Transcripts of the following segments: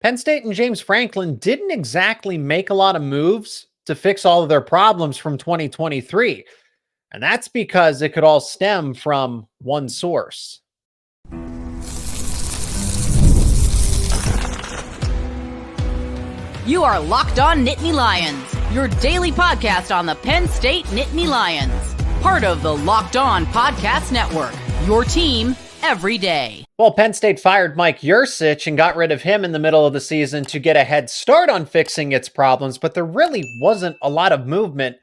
Penn State and James Franklin didn't exactly make a lot of moves to fix all of their problems from 2023. And that's because it could all stem from one source. You are Locked On Nittany Lions, your daily podcast on the Penn State Nittany Lions. Part of the Locked On Podcast Network, your team every day. Well, Penn State fired Mike Yurcich and got rid of him in the middle of the season to get a head start on fixing its problems, but there really wasn't a lot of movement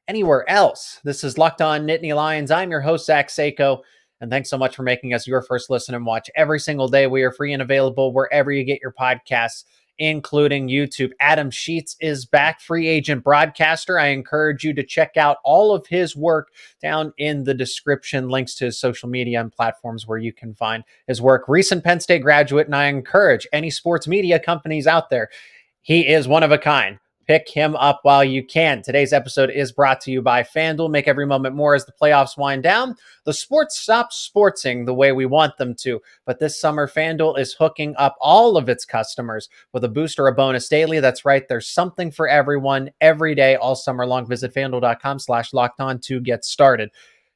anywhere else. This is Locked On Nittany Lions. I'm your host, Zach Seyko, and thanks so much for making us your first listen and watch every single day. We are free and available wherever you get your podcasts, including YouTube. Adam Sheetz is back, free agent broadcaster. I encourage you to check out all of his work down in the description, links to his social media and platforms where you can find his work. Recent Penn State graduate, and I encourage any sports media companies out there, he is one of a kind. Pick him up while you can. Today's episode is brought to you by FanDuel. Make every moment more as the playoffs wind down. The sports stop sportsing the way we want them to. But this summer, FanDuel is hooking up all of its customers with a boost or a bonus daily. That's right. There's something for everyone every day, all summer long. Visit FanDuel.com/lockedon to get started.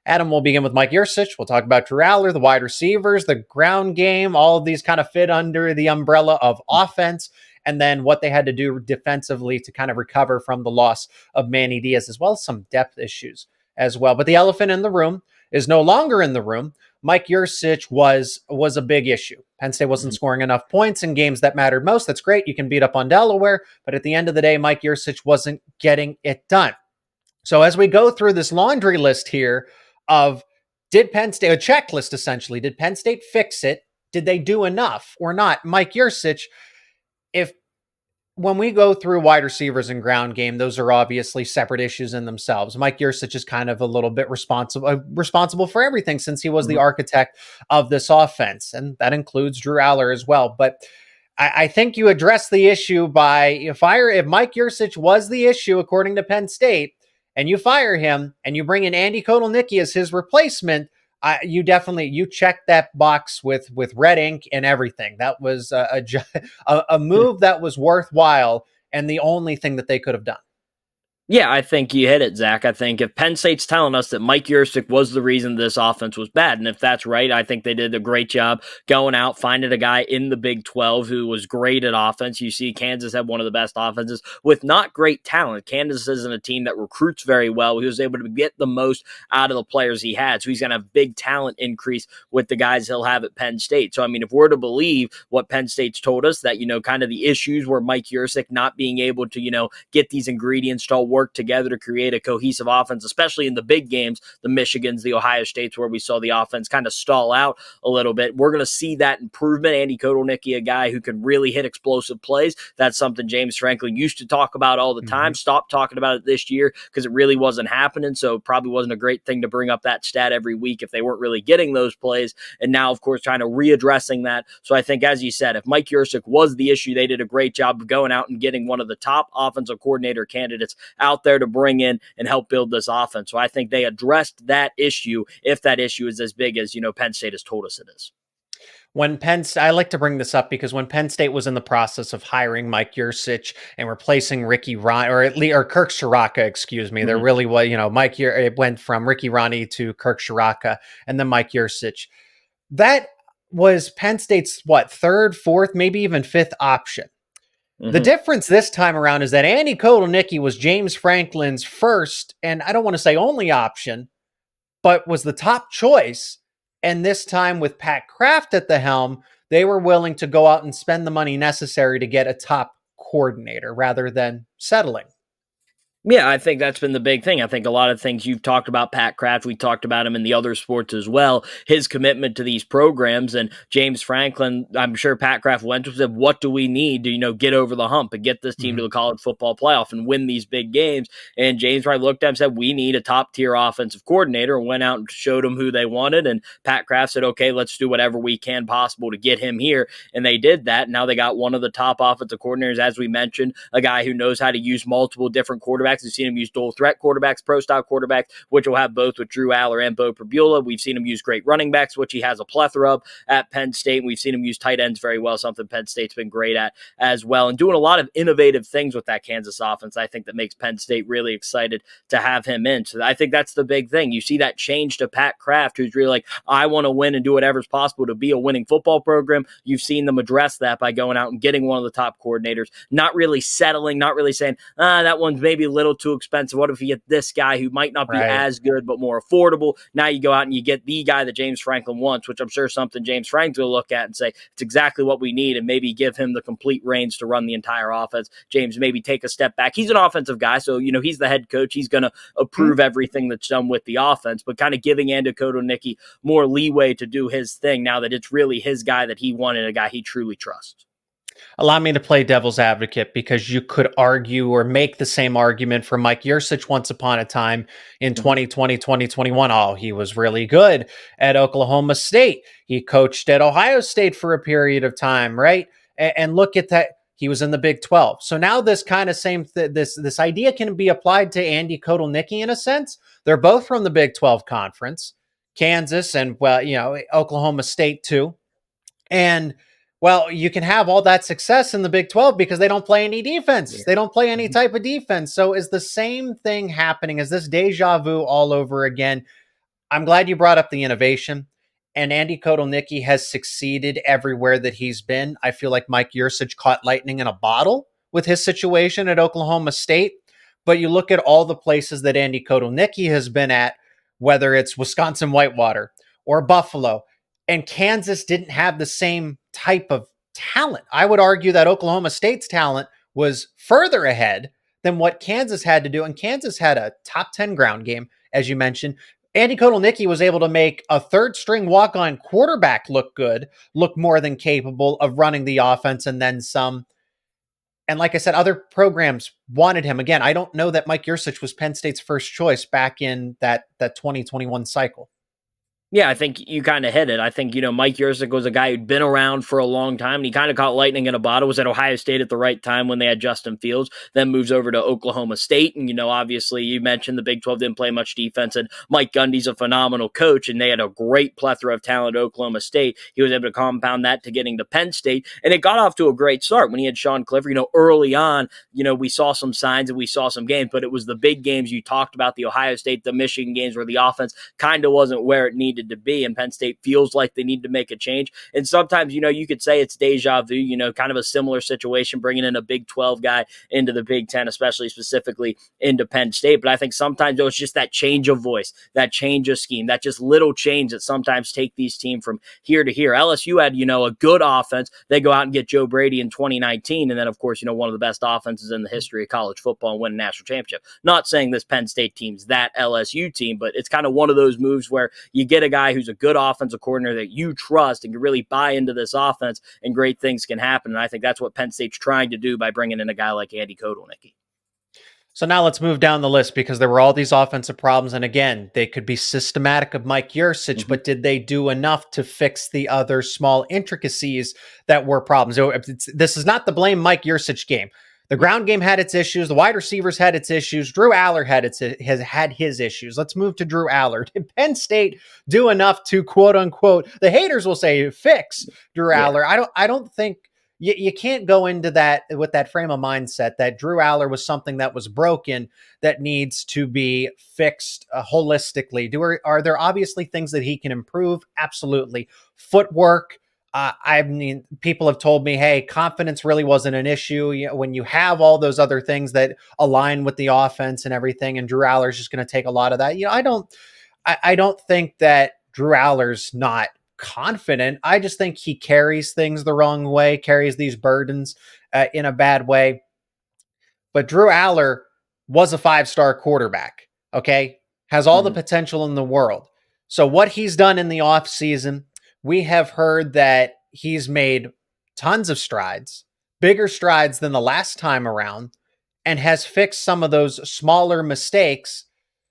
Adam, will begin with Mike Yurcich. We'll talk about Drew Aller, the wide receivers, the ground game. All of these kind of fit under the umbrella of offense. And then what they had to do defensively to kind of recover from the loss of Manny Diaz, as well as some depth issues as well. But the elephant in the room is no longer in the room. Mike Yurcich was a big issue. Penn State wasn't scoring enough points in games that mattered most. That's great. You can beat up on Delaware. But at the end of the day, Mike Yurcich wasn't getting it done. So as we go through this laundry list here of did Penn State, a checklist essentially, did Penn State fix it? Did they do enough or not? Mike Yurcich, when we go through wide receivers and ground game, those are obviously separate issues in themselves. Mike Yurcich is kind of a little bit responsible for everything since he was the architect of this offense. And that includes Drew Aller as well. But I think you address the issue by if Mike Yurcich was the issue, according to Penn State, and you fire him and you bring in Andy Kotelnicki as his replacement, you check that box with red ink and everything. That was a move that was worthwhile and the only thing that they could have done. Yeah, I think you hit it, Zach. I think if Penn State's telling us that Mike Yurcich was the reason this offense was bad, and if that's right, I think they did a great job going out, finding a guy in the Big 12 who was great at offense. You see Kansas had one of the best offenses with not great talent. Kansas isn't a team that recruits very well. He was able to get the most out of the players he had, so he's going to have big talent increase with the guys he'll have at Penn State. So, I mean, if we're to believe what Penn State's told us, that, kind of the issues were Mike Yurcich not being able to, get these ingredients to all work together to create a cohesive offense, especially in the big games, the Michigans, the Ohio States, where we saw the offense kind of stall out a little bit. We're going to see that improvement. Andy Kotelnicki, a guy who can really hit explosive plays. That's something James Franklin used to talk about all the time. Stopped talking about it this year because it really wasn't happening. So it probably wasn't a great thing to bring up that stat every week if they weren't really getting those plays. And now, of course, trying to readdressing that. So I think, as you said, if Mike Yurcich was the issue, they did a great job of going out and getting one of the top offensive coordinator candidates out there to bring in and help build this offense. So I think they addressed that issue, if that issue is as big as, Penn State has told us it is. I like to bring this up because when Penn State was in the process of hiring Mike Yurcich and replacing Ricky Ronnie or Kirk Ciarrocca, excuse me, there really was, it went from Ricky Ronnie to Kirk Ciarrocca and then Mike Yurcich. That was Penn State's third, fourth, maybe even fifth option. The difference this time around is that Andy Kotelnicki was James Franklin's first, and I don't want to say only option, but was the top choice. And this time with Pat Kraft at the helm, they were willing to go out and spend the money necessary to get a top coordinator rather than settling. Yeah, I think that's been the big thing. I think a lot of things you've talked about Pat Kraft, we talked about him in the other sports as well, his commitment to these programs. And James Franklin, I'm sure Pat Kraft went to and said, what do we need to, get over the hump and get this team to the college football playoff and win these big games? And James Franklin looked at him and said, we need a top-tier offensive coordinator, and went out and showed them who they wanted. And Pat Kraft said, okay, let's do whatever we can possible to get him here. And they did that. Now they got one of the top offensive coordinators, as we mentioned, a guy who knows how to use multiple different quarterbacks. quarterbacks. We've seen him use dual threat quarterbacks, pro-style quarterbacks, which will have both with Drew Aller and Bo Pribula. We've seen him use great running backs, which he has a plethora of at Penn State. And we've seen him use tight ends very well, something Penn State's been great at as well, and doing a lot of innovative things with that Kansas offense. I think that makes Penn State really excited to have him in. So I think that's the big thing. You see that change to Pat Kraft, who's really like, I want to win and do whatever's possible to be a winning football program. You've seen them address that by going out and getting one of the top coordinators, not really settling, not really saying, that one's maybe a little too expensive. What if you get this guy who might not be as good but more affordable? Now you go out and you get the guy that James Franklin wants, which I'm sure something James Franklin will look at and say, it's exactly what we need, and maybe give him the complete reins to run the entire offense. James maybe take a step back. He's an offensive guy, so he's the head coach. He's going to approve everything that's done with the offense, but kind of giving Andy Kotelnicki more leeway to do his thing now that it's really his guy that he wanted, a guy he truly trusts. Allow me to play devil's advocate, because you could argue or make the same argument for Mike Yurcich once upon a time in 2020, 2021. Oh, he was really good at Oklahoma State. He coached at Ohio State for a period of time, right? And look at that. He was in the Big 12. So now this kind of this idea can be applied to Andy Kotelnicki in a sense. They're both from the Big 12 conference, Kansas and, Oklahoma State too. And, you can have all that success in the Big 12 because they don't play any defense. Yeah. They don't play any type of defense. So is the same thing happening? Is this deja vu all over again? I'm glad you brought up the innovation. And Andy Kotelnicki has succeeded everywhere that he's been. I feel like Mike Yurcich caught lightning in a bottle with his situation at Oklahoma State. But you look at all the places that Andy Kotelnicki has been at, whether it's Wisconsin Whitewater or Buffalo, and Kansas didn't have the same type of talent. I would argue that Oklahoma State's talent was further ahead than what Kansas had to do. And Kansas had a top 10 ground game, as you mentioned. Andy Kotelnicki was able to make a third-string walk-on quarterback look good, look more than capable of running the offense and then some. And like I said, other programs wanted him. Again, I don't know that Mike Yurcich was Penn State's first choice back in that 2021 cycle. Yeah, I think you kind of hit it. I think, Mike Yurcich was a guy who'd been around for a long time, and he kind of caught lightning in a bottle. Was at Ohio State at the right time when they had Justin Fields, then moves over to Oklahoma State. And, obviously you mentioned the Big 12 didn't play much defense, and Mike Gundy's a phenomenal coach, and they had a great plethora of talent at Oklahoma State. He was able to compound that to getting to Penn State, and it got off to a great start when he had Sean Clifford. Early on, we saw some signs and we saw some games, but it was the big games you talked about, the Ohio State, the Michigan games, where the offense kind of wasn't where it needed to be, and Penn State feels like they need to make a change. And sometimes, you could say it's deja vu, kind of a similar situation, bringing in a Big 12 guy into the Big 10, especially specifically into Penn State. But I think sometimes it's just that change of voice, that change of scheme, that just little change that sometimes take these teams from here to here. LSU had, a good offense. They go out and get Joe Brady in 2019. And then, of course, one of the best offenses in the history of college football and win a national championship. Not saying this Penn State team's that LSU team, but it's kind of one of those moves where you get a guy who's a good offensive coordinator that you trust and can really buy into this offense, and great things can happen. And I think that's what Penn State's trying to do by bringing in a guy like Andy Kotelnicki. So now let's move down the list, because there were all these offensive problems. And again, they could be systematic of Mike Yurcich, but did they do enough to fix the other small intricacies that were problems? This is not the blame Mike Yurcich game. The ground game had its issues. The wide receivers had its issues. Drew Aller has had his issues. Let's move to Drew Aller. Did Penn State do enough to, quote unquote, the haters will say, fix Drew Aller? I don't think you can't go into that with that frame of mindset that Drew Aller was something that was broken that needs to be fixed holistically. Are there obviously things that he can improve? Absolutely. Footwork. People have told me, hey, confidence really wasn't an issue. When you have all those other things that align with the offense and everything, and Drew Aller's just going to take a lot of that. I don't think that Drew Aller's not confident. I just think he carries things the wrong way, carries these burdens in a bad way. But Drew Aller was a 5-star quarterback, okay? Has all the potential in the world. So what he's done in the offseason, we have heard that he's made tons of strides, bigger strides than the last time around, and has fixed some of those smaller mistakes.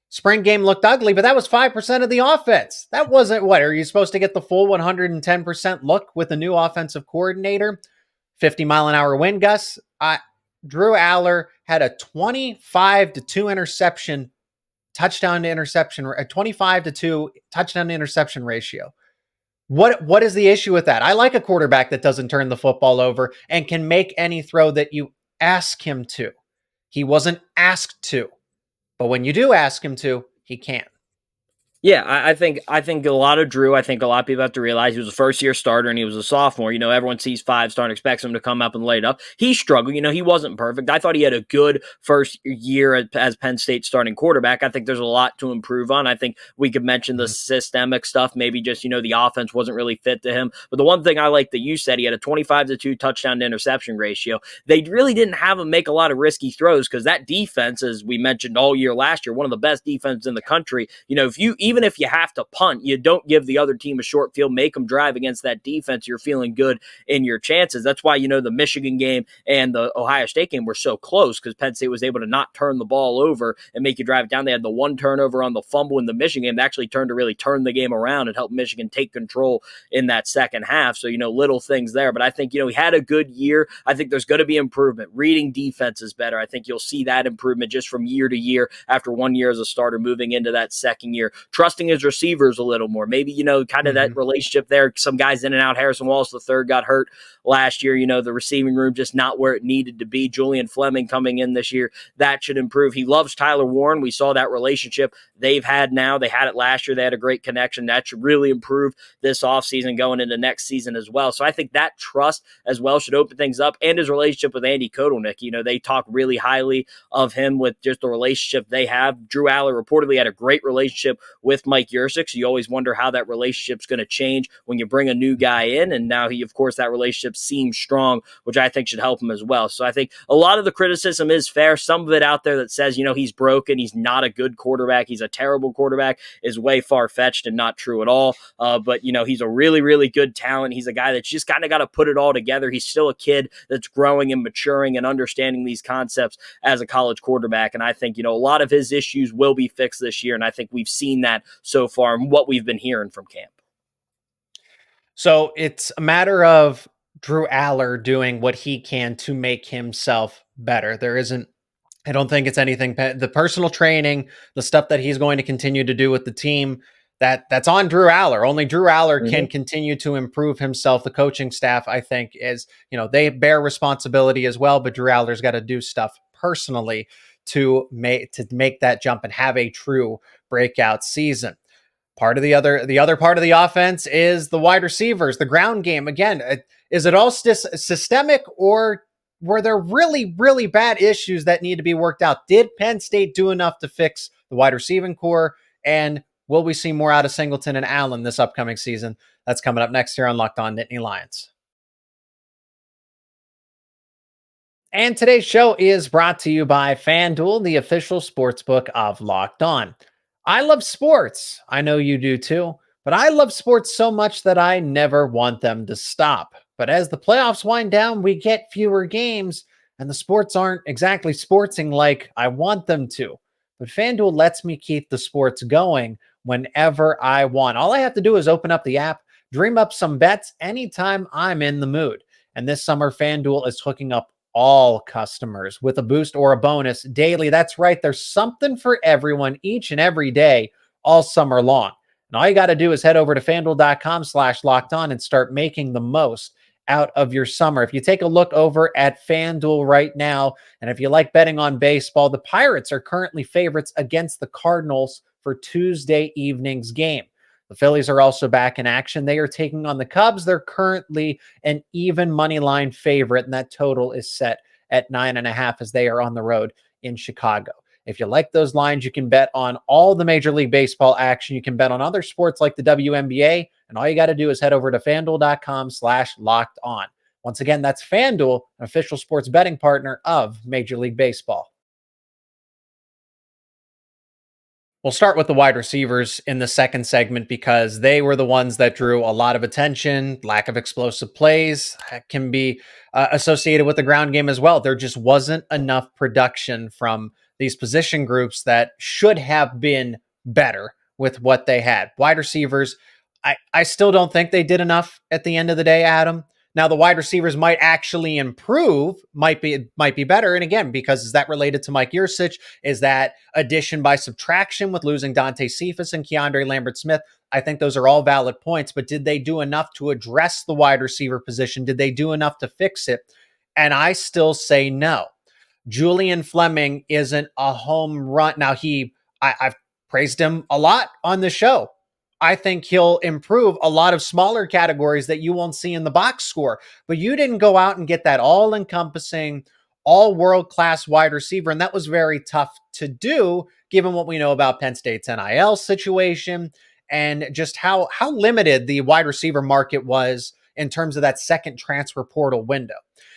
Spring game looked ugly, but that was 5% of the offense. That wasn't are you supposed to get the full 110% look with a new offensive coordinator? 50-mile-an-hour wind gusts? Drew Aller had a 25 to 2 interception touchdown to interception, a 25 to 2 touchdown to interception ratio. What is the issue with that? I like a quarterback that doesn't turn the football over and can make any throw that you ask him to. He wasn't asked to, but when you do ask him to, he can. Yeah, I think a lot of Drew. I think a lot of people have to realize he was a first year starter and he was a sophomore. You know, everyone sees 5-star and expects him to come up and light it up. He struggled. You know, he wasn't perfect. I thought he had a good first year as Penn State starting quarterback. I think there's a lot to improve on. I think we could mention the systemic stuff. Maybe just, you know, the offense wasn't really fit to him. But the one thing I like that you said, he had a 25 to 2 touchdown to interception ratio. They really didn't have him make a lot of risky throws because that defense, as we mentioned all year last year, one of the best defenses in the country. You know, even if you have to punt, you don't give the other team a short field, make them drive against that defense. You're feeling good in your chances. That's why, you know, the Michigan game and the Ohio State game were so close because Penn State was able to not turn the ball over and make you drive it down. They had the one turnover on the fumble in the Michigan game that actually turned to really turn the game around and help Michigan take control in that second half. So, you know, little things there. But I think, you know, he had a good year. I think there's going to be improvement. Reading defense is better. I think you'll see that improvement just from year to year after 1 year as a starter moving into that second year. Trusting his receivers a little more. Maybe, you know, kind of that relationship there. Some guys in and out. Harrison Wallace III got hurt last year. You know, the receiving room just not where it needed to be. Julian Fleming coming in this year. That should improve. He loves Tyler Warren. We saw that relationship they've had now. They had it last year. They had a great connection. That should really improve this offseason going into next season as well. So I think that trust as well should open things up, and his relationship with Andy Kotelnick. You know, they talk really highly of him with just the relationship they have. Drew Aller reportedly had a great relationship with Mike Yurcik. So you always wonder how that relationship's going to change when you bring a new guy in. And now he, of course, that relationship seems strong, which I think should help him as well. So I think a lot of the criticism is fair. Some of it out there that says, you know, he's broken, he's not a good quarterback, he's a terrible quarterback is way far-fetched and not true at all. But, you know, he's a really, really good talent. He's a guy that's just kind of got to put it all together. He's still a kid that's growing and maturing and understanding these concepts as a college quarterback. And I think, you know, a lot of his issues will be fixed this year. And I think we've seen that so far and what we've been hearing from camp. So it's a matter of Drew Aller doing what he can to make himself better. I don't think it's anything, the personal training, the stuff that he's going to continue to do with the team, that's on Drew Aller. Only Drew Aller can continue to improve himself. The coaching staff, I think, is, you know, they bear responsibility as well, but Drew Aller's got to do stuff personally to make that jump and have a true breakout season. The other part of the offense is the wide receivers, the ground game. Again, is it all systemic, or were there really, really bad issues that need to be worked out? Did Penn State do enough to fix the wide receiving core? And will we see more out of Singleton and Allen this upcoming season? That's coming up next here on Locked On Nittany Lions. And today's show is brought to you by FanDuel, the official sportsbook of Locked On. I love sports. I know you do too, but I love sports so much that I never want them to stop. But as the playoffs wind down, we get fewer games, and the sports aren't exactly sportsing like I want them to. But FanDuel lets me keep the sports going whenever I want. All I have to do is open up the app, dream up some bets anytime I'm in the mood. And this summer, FanDuel is hooking up all customers with a boost or a bonus daily. That's right. There's something for everyone each and every day, all summer long. And all you got to do is head over to FanDuel.com/lockedon and start making the most out of your summer. If you take a look over at FanDuel right now, and if you like betting on baseball, the Pirates are currently favorites against the Cardinals for Tuesday evening's game. The Phillies are also back in action. They are taking on the Cubs. They're currently an even money line favorite, and that total is set at 9.5 as they are on the road in Chicago. If you like those lines, you can bet on all the Major League Baseball action. You can bet on other sports like the WNBA, and all you got to do is head over to FanDuel.com/lockedon. Once again, that's FanDuel, an official sports betting partner of Major League Baseball. We'll start with the wide receivers in the second segment because they were the ones that drew a lot of attention. Lack of explosive plays can be associated with the ground game as well. There just wasn't enough production from these position groups that should have been better with what they had. Wide receivers, I still don't think they did enough at the end of the day, Adam. Now the wide receivers might actually improve, might be better. And again, because is that related to Mike Yurcich? Is that addition by subtraction with losing Dante Cephas and Keandre Lambert-Smith? I think those are all valid points, but did they do enough to address the wide receiver position? Did they do enough to fix it? And I still say no. Julian Fleming isn't a home run. Now I've praised him a lot on the show. I think he'll improve a lot of smaller categories that you won't see in the box score. But you didn't go out and get that all-encompassing, all world-class wide receiver, and that was very tough to do, given what we know about Penn State's NIL situation and just how limited the wide receiver market was in terms of that second transfer portal window.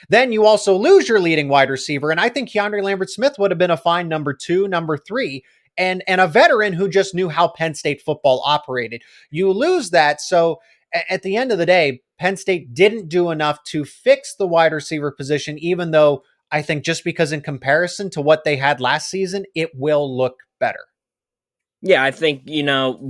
Then you also lose your leading wide receiver, and I think Keandre Lambert-Smith would have been a fine number 2, number 3, and a veteran who just knew how Penn State football operated. You lose that, so at the end of the day, Penn State didn't do enough to fix the wide receiver position, even though I think just because in comparison to what they had last season, it will look better. Yeah, I think,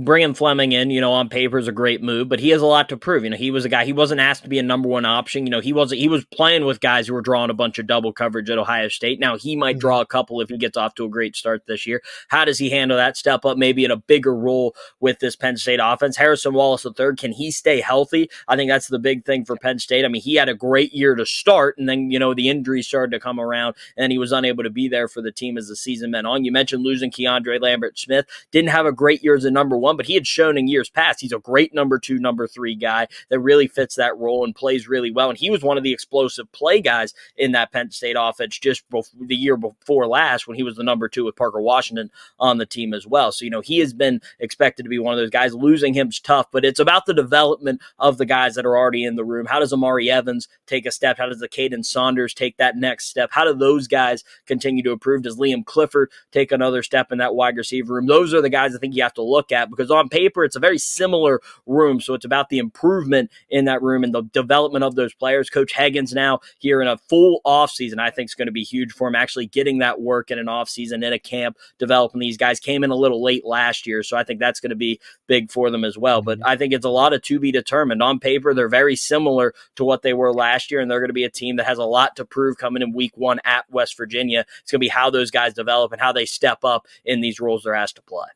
bringing Fleming in, on paper is a great move, but he has a lot to prove. He was a guy, he wasn't asked to be a number one option. He was playing with guys who were drawing a bunch of double coverage at Ohio State. Now he might draw a couple if he gets off to a great start this year. How does he handle that step up, maybe in a bigger role with this Penn State offense? Harrison Wallace III, can he stay healthy? I think that's the big thing for Penn State. I mean, he had a great year to start, and then, the injuries started to come around, and he was unable to be there for the team as the season went on. You mentioned losing Keandre Lambert-Smith. Didn't have a great year as a number 1, but he had shown in years past he's a great number 2, number 3 guy that really fits that role and plays really well. And he was one of the explosive play guys in that Penn State offense just the year before last when he was the number 2 with Parker Washington on the team as well. So, he has been expected to be one of those guys. Losing him's tough, but it's about the development of the guys that are already in the room. How does Amari Evans take a step? How does the Caden Saunders take that next step? How do those guys continue to improve? Does Liam Clifford take another step in that wide receiver room? Those are the guys I think you have to look at, because on paper it's a very similar room, so it's about the improvement in that room and the development of those players. Coach Higgins now here in a full offseason I think is going to be huge for him, actually getting that work in an offseason, in a camp, developing these guys. Came in a little late last year, so I think that's going to be big for them as well. But I think it's a lot of to be determined. On paper they're very similar to what they were last year, and they're going to be a team that has a lot to prove coming in week 1 at West Virginia. It's going to be how those guys develop and how they step up in these roles they're asked to play.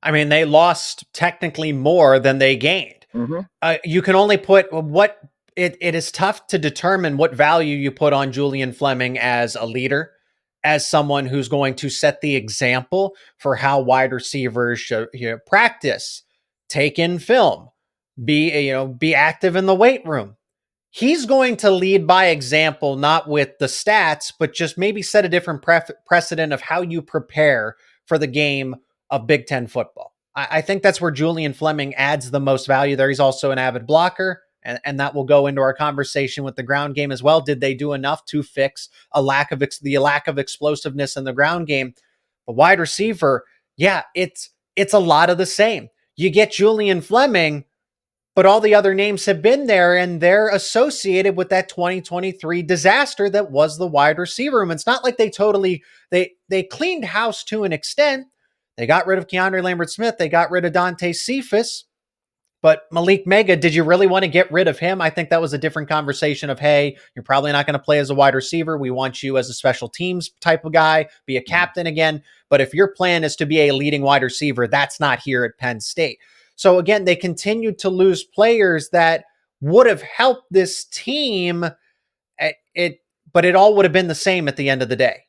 I mean, they lost technically more than they gained. You can only put it is tough to determine what value you put on Julian Fleming as a leader, as someone who's going to set the example for how wide receivers should practice, take in film, be active in the weight room. He's going to lead by example, not with the stats, but just maybe set a different precedent of how you prepare for the game of Big Ten football. I think that's where Julian Fleming adds the most value there. He's also an avid blocker, and that will go into our conversation with the ground game as well. Did they do enough to fix the lack of explosiveness in the ground game? The wide receiver, yeah, it's a lot of the same. You get Julian Fleming, but all the other names have been there, and they're associated with that 2023 disaster that was the wide receiver room. It's not like they cleaned house to an extent. They got rid of Keandre Lambert-Smith. They got rid of Dante Cephas. But Malik Mega, did you really want to get rid of him? I think that was a different conversation of, hey, you're probably not going to play as a wide receiver. We want you as a special teams type of guy, be a captain again. But if your plan is to be a leading wide receiver, that's not here at Penn State. So again, they continued to lose players that would have helped this team. But it all would have been the same at the end of the day.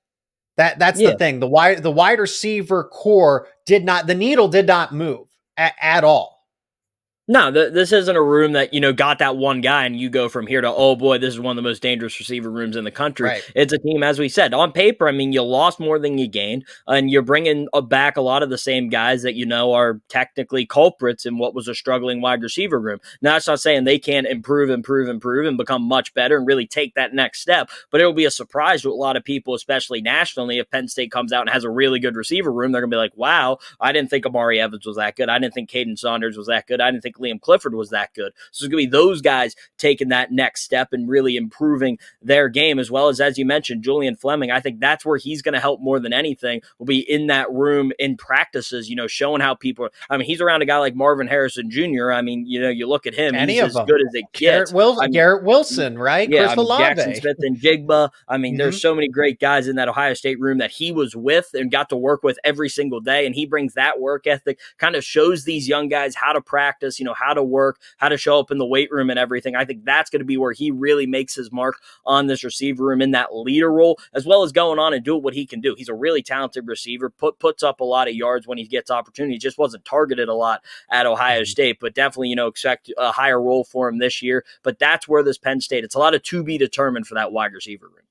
That's the thing. The wide receiver core the needle did not move at all. No, this isn't a room that, got that one guy and you go from here to, oh boy, this is one of the most dangerous receiver rooms in the country. Right. It's a team, as we said, on paper, I mean, you lost more than you gained, and you're bringing back a lot of the same guys that are technically culprits in what was a struggling wide receiver room. Now, that's not saying they can't improve and become much better and really take that next step, but it'll be a surprise to a lot of people, especially nationally, if Penn State comes out and has a really good receiver room. They're going to be like, wow, I didn't think Amari Evans was that good. I didn't think Caden Saunders was that good. I didn't think Liam Clifford was that good. So it's going to be those guys taking that next step and really improving their game, as well as you mentioned, Julian Fleming. I think that's where he's going to help more than anything, will be in that room in practices, showing how people, he's around a guy like Marvin Harrison Jr. You look at him, Any he's of as them. good as it gets. Garrett Wilson, right? Yeah, Chris Jackson Olave. Smith and Jigba. There's so many great guys in that Ohio State room that he was with and got to work with every single day. And he brings that work ethic, kind of shows these young guys how to practice, how to work, how to show up in the weight room and everything. I think that's going to be where he really makes his mark on this receiver room in that leader role, as well as going on and doing what he can do. He's a really talented receiver, puts up a lot of yards when he gets opportunity. He just wasn't targeted a lot at Ohio State, but definitely, expect a higher role for him this year. But that's where this Penn State, it's a lot of to be determined for that wide receiver room.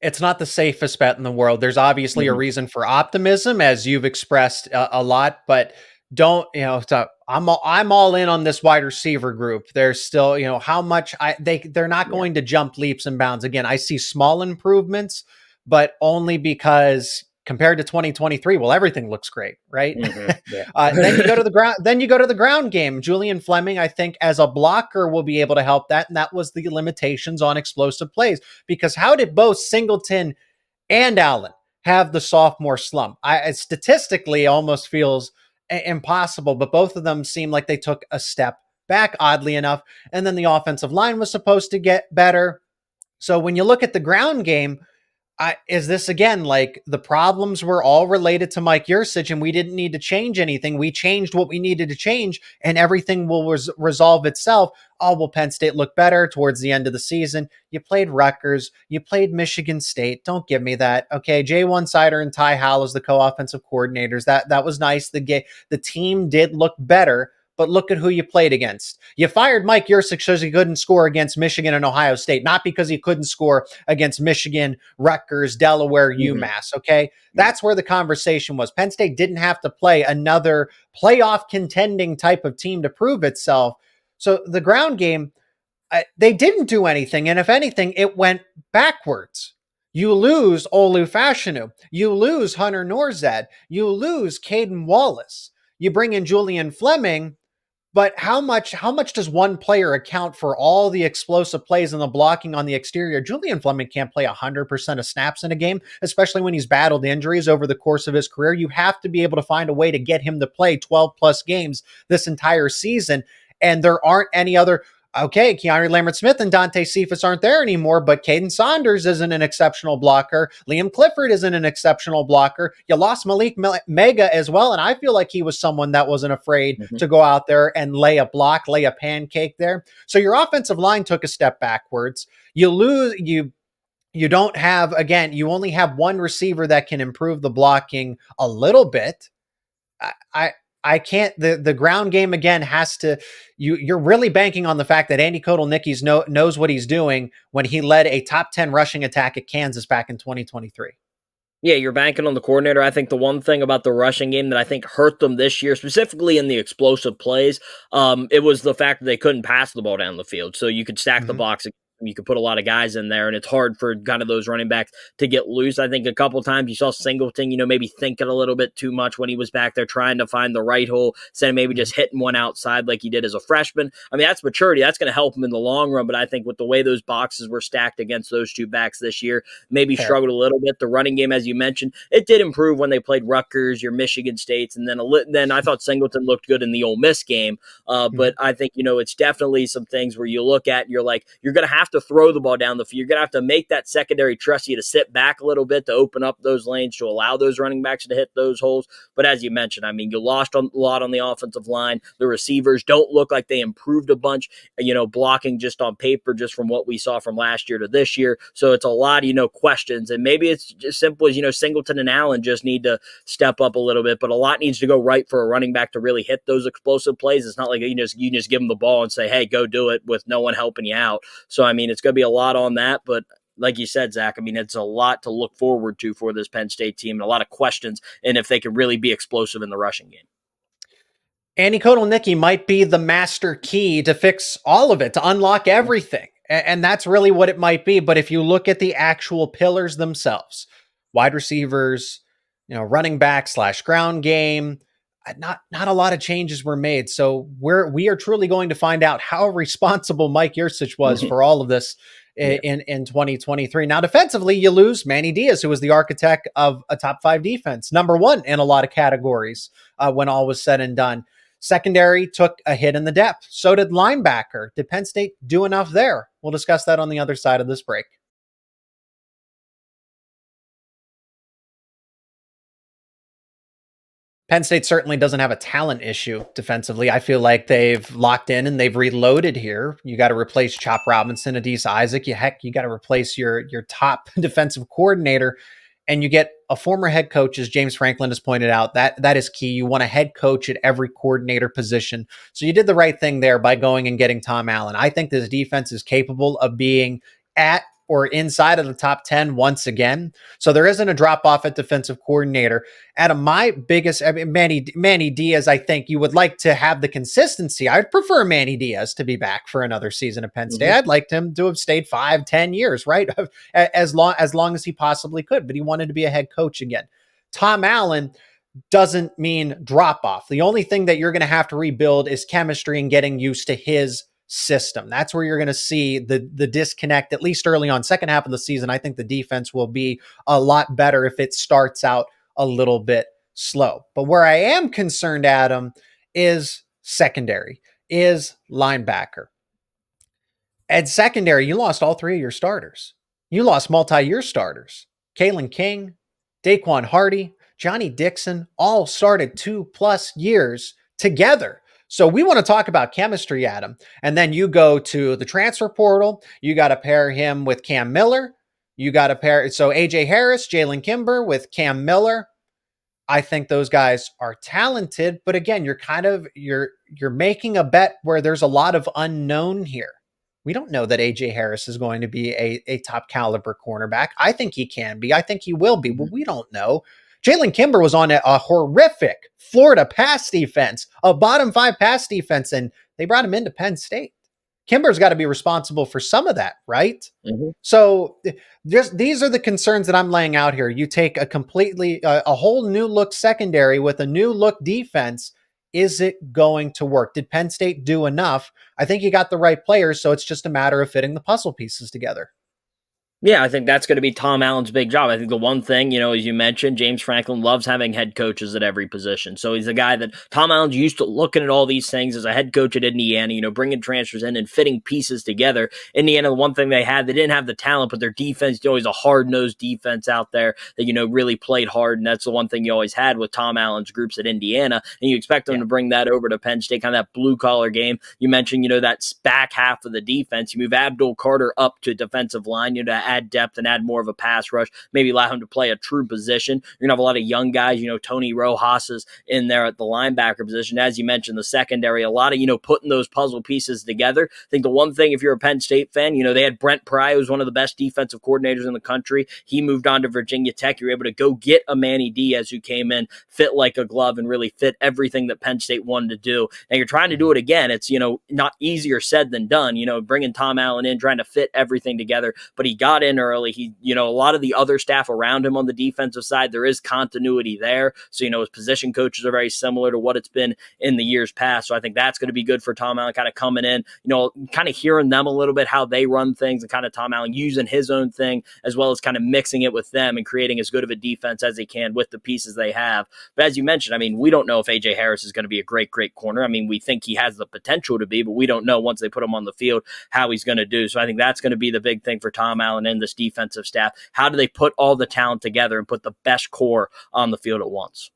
It's not the safest bet in the world. There's obviously a reason for optimism, as you've expressed a lot, but don't, I'm all in on this wide receiver group. There's still, how much they're not going to jump leaps and bounds. Again, I see small improvements, but only because compared to 2023, well, everything looks great, right? Then you go to the ground. Then you go to the ground game. Julian Fleming, I think, as a blocker, will be able to help that, and that was the limitations on explosive plays. Because how did both Singleton and Allen have the sophomore slump? It statistically almost feels impossible, but both of them seem like they took a step back, oddly enough. And then the offensive line was supposed to get better. So when you look at the ground game, is this again like the problems were all related to Mike Yurcich and we didn't need to change anything? We changed what we needed to change and everything will resolve itself. Oh, will Penn State look better towards the end of the season? You played Rutgers. You played Michigan State. Don't give me that. Okay, Jay Sider and Ty Howell as the co-offensive coordinators. That was nice. The team did look better. But look at who you played against. You fired Mike Yurcich because he couldn't score against Michigan and Ohio State, not because he couldn't score against Michigan, Rutgers, Delaware, UMass, okay? That's where the conversation was. Penn State didn't have to play another playoff contending type of team to prove itself. So the ground game, they didn't do anything, and if anything, it went backwards. You lose Olu Fashanu. You lose Hunter Norzad. You lose Caden Wallace. You bring in Julian Fleming. But how much does one player account for all the explosive plays and the blocking on the exterior? Julian Fleming can't play 100% of snaps in a game, especially when he's battled injuries over the course of his career. You have to be able to find a way to get him to play 12 plus games this entire season. And there aren't any other. Okay, Keanu Lambert-Smith and Dante Cephas aren't there anymore, but Caden Saunders isn't an exceptional blocker. Liam Clifford isn't an exceptional blocker. You lost Malik Mega as well, and I feel like he was someone that wasn't afraid to go out there and lay a pancake there. So your offensive line took a step backwards. You lose, you don't have, again, you only have one receiver that can improve the blocking a little bit. I can't, the ground game again has to, you're really banking on the fact that Andy Kotelnicki knows what he's doing when he led a top 10 rushing attack at Kansas back in 2023. Yeah, you're banking on the coordinator. I think the one thing about the rushing game that I think hurt them this year, specifically in the explosive plays, it was the fact that they couldn't pass the ball down the field. So you could stack the box. You could put a lot of guys in there, and it's hard for kind of those running backs to get loose. I think a couple times you saw Singleton, maybe thinking a little bit too much when he was back there trying to find the right hole, instead of maybe just hitting one outside like he did as a freshman. That's maturity. That's going to help him in the long run, but I think with the way those boxes were stacked against those two backs this year, maybe struggled a little bit. The running game, as you mentioned, it did improve when they played Rutgers, your Michigan States, and then I thought Singleton looked good in the Ole Miss game, but I think, it's definitely some things where you look at and you're like, you're going to have to throw the ball down the field. You're going to have to make that secondary trust you to sit back a little bit to open up those lanes to allow those running backs to hit those holes. But as you mentioned, you lost a lot on the offensive line. The receivers don't look like they improved a bunch, blocking just on paper, just from what we saw from last year to this year. So it's a lot of, questions. And maybe it's just simple as, Singleton and Allen just need to step up a little bit, but a lot needs to go right for a running back to really hit those explosive plays. It's not like you just give them the ball and say, hey, go do it with no one helping you out. So, it's going to be a lot on that, but like you said, Zach, it's a lot to look forward to for this Penn State team and a lot of questions, and if they can really be explosive in the rushing game. Andy Kotelnicki might be the master key to fix all of it, to unlock everything. And that's really what it might be. But if you look at the actual pillars themselves, wide receivers, running back / ground game, not a lot of changes were made. So we are truly going to find out how responsible Mike Yurcich was for all of this in 2023. Now, defensively, you lose Manny Diaz, who was the architect of a top 5 defense, number 1 in a lot of categories when all was said and done. Secondary took a hit in the depth. So did linebacker. Did Penn State do enough there? We'll discuss that on the other side of this break. Penn State certainly doesn't have a talent issue defensively. I feel like they've locked in and they've reloaded here. You got to replace Chop Robinson, Adise Isaac. You got to replace your top defensive coordinator, and you get a former head coach, as James Franklin has pointed out. That is key. You want a head coach at every coordinator position. So you did the right thing there by going and getting Tom Allen. I think this defense is capable of being at or inside of the top 10 once again. So there isn't a drop off at defensive coordinator. Adam, my biggest, Manny Diaz, I think you would like to have the consistency. I'd prefer Manny Diaz to be back for another season at Penn State. I'd like him to have stayed 5-10 years, right? As long as he possibly could, but he wanted to be a head coach again. Tom Allen doesn't mean drop off. The only thing that you're going to have to rebuild is chemistry and getting used to his system. That's where you're going to see the disconnect, at least early on. Second half of the season, I think the defense will be a lot better if it starts out a little bit slow. But where I am concerned, Adam, is secondary, is linebacker. At secondary, you lost all 3 of your starters. You lost multi-year starters. Kalen King, Daquan Hardy, Johnny Dixon all started 2+ years together. So we want to talk about chemistry, Adam. And then you go to the transfer portal. You got to pair him with Cam Miller. You got to pair. So AJ Harris, Jalen Kimber with Cam Miller. I think those guys are talented, but again, you're making a bet where there's a lot of unknown here. We don't know that AJ Harris is going to be a top caliber cornerback. I think he can be. I think he will be, but we don't know. Jalen Kimber was on a horrific Florida pass defense, a bottom 5 pass defense, and they brought him into Penn State. Kimber's got to be responsible for some of that, right? Mm-hmm. So these are the concerns that I'm laying out here. You take a whole new look secondary with a new look defense. Is it going to work? Did Penn State do enough? I think you got the right players, so it's just a matter of fitting the puzzle pieces together. Yeah, I think that's going to be Tom Allen's big job. I think the one thing, as you mentioned, James Franklin loves having head coaches at every position. So he's a guy that Tom Allen's used to looking at all these things as a head coach at Indiana, bringing transfers in and fitting pieces together. Indiana, the one thing they didn't have the talent, but their defense, always a hard-nosed defense out there that, really played hard. And that's the one thing you always had with Tom Allen's groups at Indiana. And you expect them to bring that over to Penn State, kind of that blue-collar game. You mentioned, that back half of the defense. You move Abdul Carter up to defensive line, to add depth and add more of a pass rush, maybe allow him to play a true position. You're going to have a lot of young guys, Tony Rojas is in there at the linebacker position. As you mentioned, the secondary, a lot of, putting those puzzle pieces together. I think the one thing, if you're a Penn State fan, they had Brent Pry, who's one of the best defensive coordinators in the country. He moved on to Virginia Tech. You're able to go get a Manny Diaz who came in, fit like a glove, and really fit everything that Penn State wanted to do. And you're trying to do it again. It's, not easier said than done, bringing Tom Allen in, trying to fit everything together. But he got in early. He, a lot of the other staff around him on the defensive side, there is continuity there. So, his position coaches are very similar to what it's been in the years past. So I think that's going to be good for Tom Allen, kind of coming in, kind of hearing them a little bit, how they run things, and kind of Tom Allen using his own thing, as well as kind of mixing it with them and creating as good of a defense as he can with the pieces they have. But as you mentioned, we don't know if AJ Harris is going to be a great corner. We think he has the potential to be, but we don't know once they put him on the field how he's going to do. So I think that's going to be the big thing for Tom Allen and this defensive staff. How do they put all the talent together and put the best core on the field at once?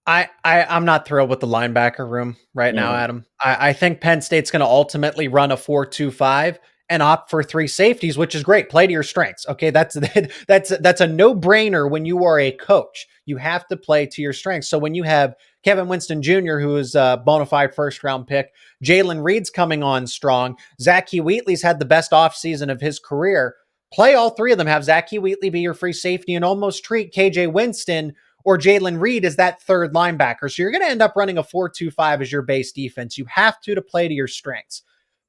I'm not thrilled with the linebacker room right now, Adam. I think Penn State's going to ultimately run a 4-2-5 and opt for 3 safeties, which is great. Play to your strengths. Okay, that's a no-brainer when you are a coach. You have to play to your strengths. So when you have Kevin Winston Jr., who is a bona fide first-round pick, Jalen Reed's coming on strong, Zach Wheatley's had the best offseason of his career. Play all 3 of them. Have Zach Wheatley be your free safety and almost treat KJ Winston or Jalen Reed as that third linebacker. So you're going to end up running a 4-2-5 as your base defense. You have to play to your strengths.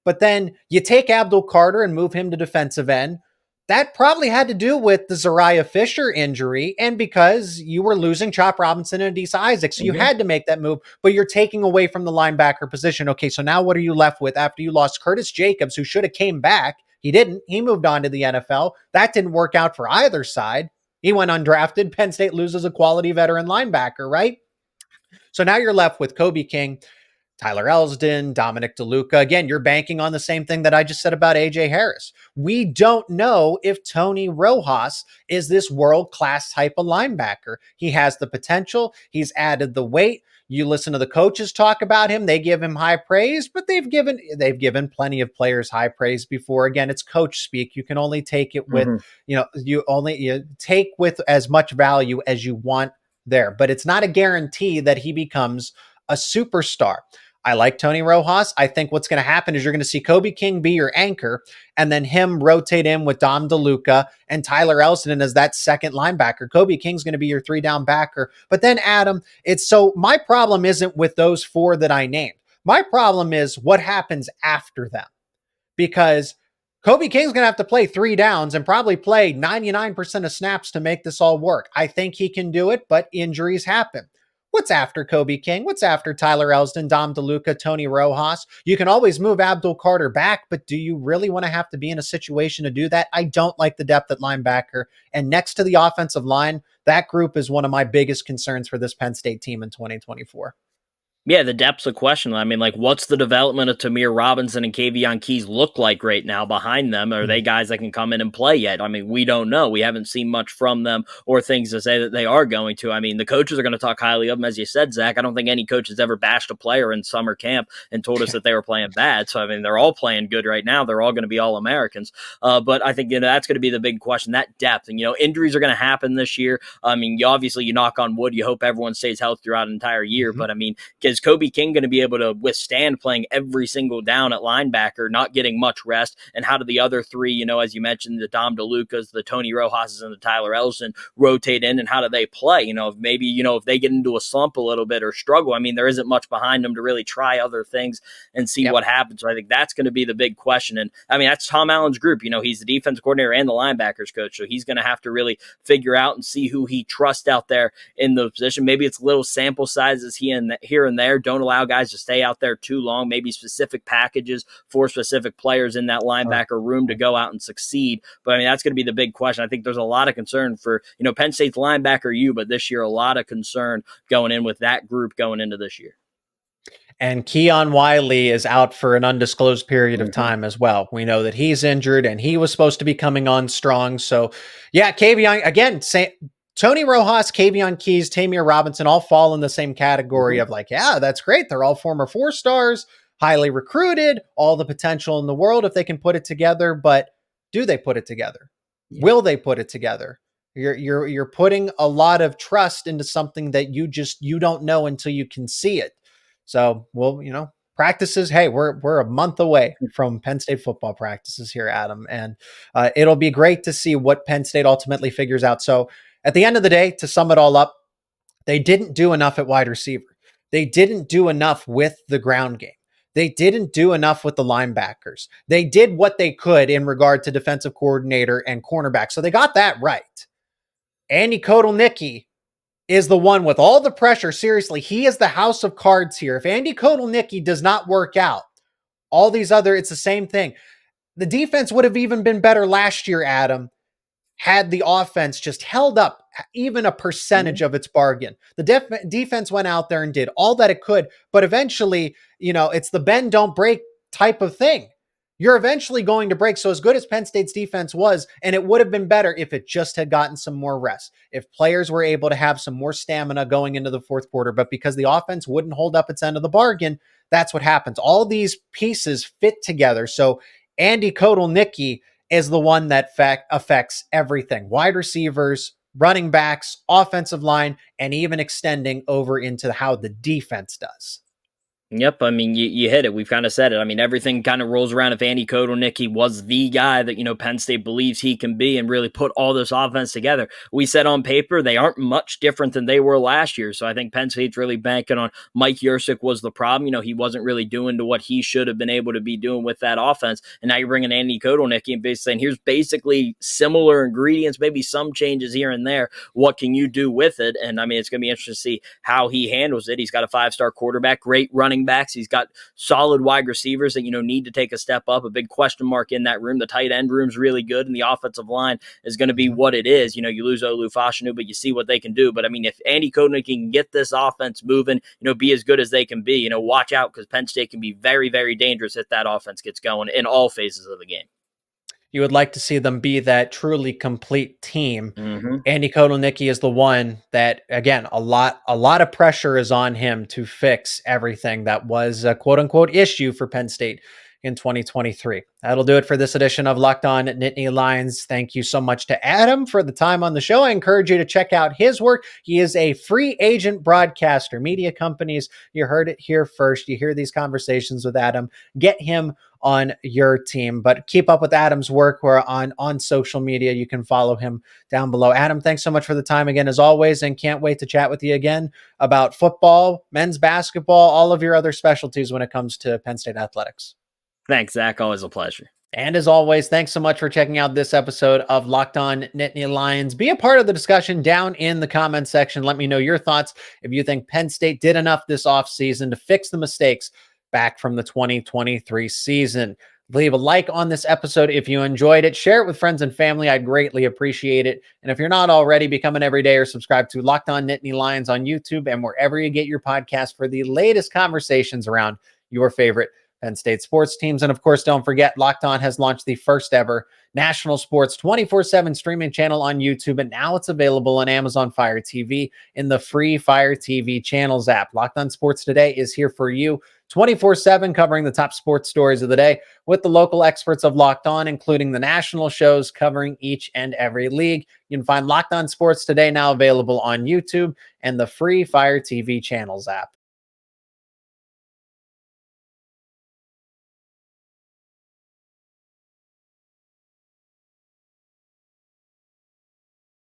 But then you take Abdul Carter and move him to defensive end. that probably had to do with the Zariah Fisher injury and because you were losing Chop Robinson and Adisa Isaac. So you had to make that move, but you're taking away from the linebacker position. Okay, so now what are you left with after you lost Curtis Jacobs, who should have came back? He didn't. He moved on to the NFL. That didn't work out for either side. He went undrafted. Penn State loses a quality veteran linebacker, right? So now you're left with Kobe King, Tyler Elsdon, Dominic DeLuca. Again, you're banking on the same thing that I just said about AJ Harris. We don't know if Tony Rojas is this world-class type of linebacker. He has the potential. He's added the weight. You listen to the coaches talk about him. They give him high praise, but they've given plenty of players high praise before. Again, it's coach speak. You can only take it with, you take with as much value as you want there, but it's not a guarantee that he becomes a superstar. I like Tony Rojas. I think what's going to happen is you're going to see Kobe King be your anchor and then him rotate in with Dom DeLuca and Tyler Elston as that second linebacker. Kobe King's going to be your 3-down backer. But then Adam, my problem isn't with those 4 that I named. My problem is what happens after them, because Kobe King's going to have to play 3 downs and probably play 99% of snaps to make this all work. I think he can do it, but injuries happen. What's after Kobe King? What's after Tyler Elsdon, Dom DeLuca, Tony Rojas? You can always move Abdul Carter back, but do you really want to have to be in a situation to do that? I don't like the depth at linebacker. And next to the offensive line, that group is one of my biggest concerns for this Penn State team in 2024. Yeah, the depth's a question. I mean, like, what's the development of Tamir Robinson and Kavion Keys look like right now behind them? Are they guys that can come in and play yet? I mean, we don't know. We haven't seen much from them or things to say that they are going to. I mean, the coaches are going to talk highly of them, as you said, Zach. I don't think any coach has ever bashed a player in summer camp and told us that they were playing bad. So, I mean, they're all playing good right now. They're all going to be All-Americans. But I think, that's going to be the big question, that depth. And, injuries are going to happen this year. I mean, you knock on wood. You hope everyone stays healthy throughout an entire year. But, I mean, is Kobe King going to be able to withstand playing every single down at linebacker, not getting much rest? And how do the other 3, as you mentioned, the Dom DeLucas, the Tony Rojas's, and the Tyler Elsdon rotate in, and how do they play? If they get into a slump a little bit or struggle, I mean, there isn't much behind them to really try other things and see what happens. So I think that's going to be the big question. And I mean, that's Tom Allen's group. He's the defense coordinator and the linebackers coach. So he's going to have to really figure out and see who he trusts out there in the position. Maybe it's little sample sizes here and there. Don't allow guys to stay out there too long, maybe specific packages for specific players in that linebacker room to go out and succeed. But I mean, that's going to be the big question. I think there's a lot of concern for, Penn State's linebacker but this year, a lot of concern going in with that group going into this year. And Keon Wiley is out for an undisclosed period of time as well. We know that he's injured and he was supposed to be coming on strong. So yeah, Kavion, again, Tony Rojas, Kavion Keys, Tamir Robinson all fall in the same category of that's great. They're all former 4-stars, highly recruited, all the potential in the world if they can put it together. But do they put it together? Yeah. Will they put it together? You're putting a lot of trust into something that you don't know until you can see it. So, practices. Hey, we're a month away from Penn State football practices here, Adam, and it'll be great to see what Penn State ultimately figures out. So, at the end of the day, to sum it all up, they didn't do enough at wide receiver. They didn't do enough with the ground game. They didn't do enough with the linebackers. They did what they could in regard to defensive coordinator and cornerback. So they got that right. Andy Kotelnicki is the one with all the pressure. Seriously, he is the house of cards here. If Andy Kotelnicki does not work out, all these it's the same thing. The defense would have even been better last year, Adam, had the offense just held up even a percentage of its bargain. The defense went out there and did all that it could, but eventually, it's the bend, don't break type of thing. You're eventually going to break. So as good as Penn State's defense was, and it would have been better if it just had gotten some more rest, if players were able to have some more stamina going into the fourth quarter, but because the offense wouldn't hold up its end of the bargain, that's what happens. All these pieces fit together. So Andy Kotelnicki is the one that affects everything. Wide receivers, running backs, offensive line, and even extending over into how the defense does. Yep, I mean, you hit it. We've kind of said it. I mean, everything kind of rolls around if Andy Kotelnicki was the guy that, Penn State believes he can be and really put all this offense together. We said on paper they aren't much different than they were last year. So I think Penn State's really banking on Mike Yurcik was the problem. He wasn't really doing to what he should have been able to be doing with that offense. And now you're bringing Andy Kotelnicki and basically saying, here's basically similar ingredients, maybe some changes here and there. What can you do with it? And I mean, it's going to be interesting to see how he handles it. He's got a 5-star quarterback, great running backs. He's got solid wide receivers that, need to take a step up. A big question mark in that room. The tight end room's really good, and the offensive line is going to be what it is. You lose Olu Fashanu, but you see what they can do. But I mean, if Andy Kotelnicki can get this offense moving, be as good as they can be, watch out, because Penn State can be very, very dangerous if that offense gets going in all phases of the game. You would like to see them be that truly complete team. Mm-hmm. Andy Kotelnicki is the one that, again, a lot of pressure is on him to fix everything that was a quote unquote issue for Penn State in 2023. That'll do it for this edition of Locked On Nittany Lions. Thank you so much to Adam for the time on the show. I encourage you to check out his work. He is a free agent broadcaster. Media companies, you heard it here first. You hear these conversations with Adam. Get him on your team, but keep up with Adam's work. We're on social media. You can follow him down below. Adam, thanks so much for the time again, as always, and can't wait to chat with you again about football, men's basketball, all of your other specialties when it comes to Penn State athletics. Thanks, Zach. Always a pleasure. And as always, thanks so much for checking out this episode of Locked On Nittany Lions. Be a part of the discussion down in the comments section. Let me know your thoughts if you think Penn State did enough this offseason to fix the mistakes back from the 2023 season. Leave a like on this episode if you enjoyed it. Share it with friends and family. I'd greatly appreciate it. And if you're not already, become an everyday or subscribe to Locked On Nittany Lions on YouTube and wherever you get your podcast for the latest conversations around your favorite Penn State sports teams. And of course, don't forget, Locked On has launched the first ever national sports 24/7 streaming channel on YouTube, and now it's available on Amazon Fire TV in the free Fire TV channels app. Locked On Sports Today is here for you 24/7, covering the top sports stories of the day with the local experts of Locked On, including the national shows covering each and every league. You can find Locked On Sports Today now available on YouTube and the free Fire TV channels app.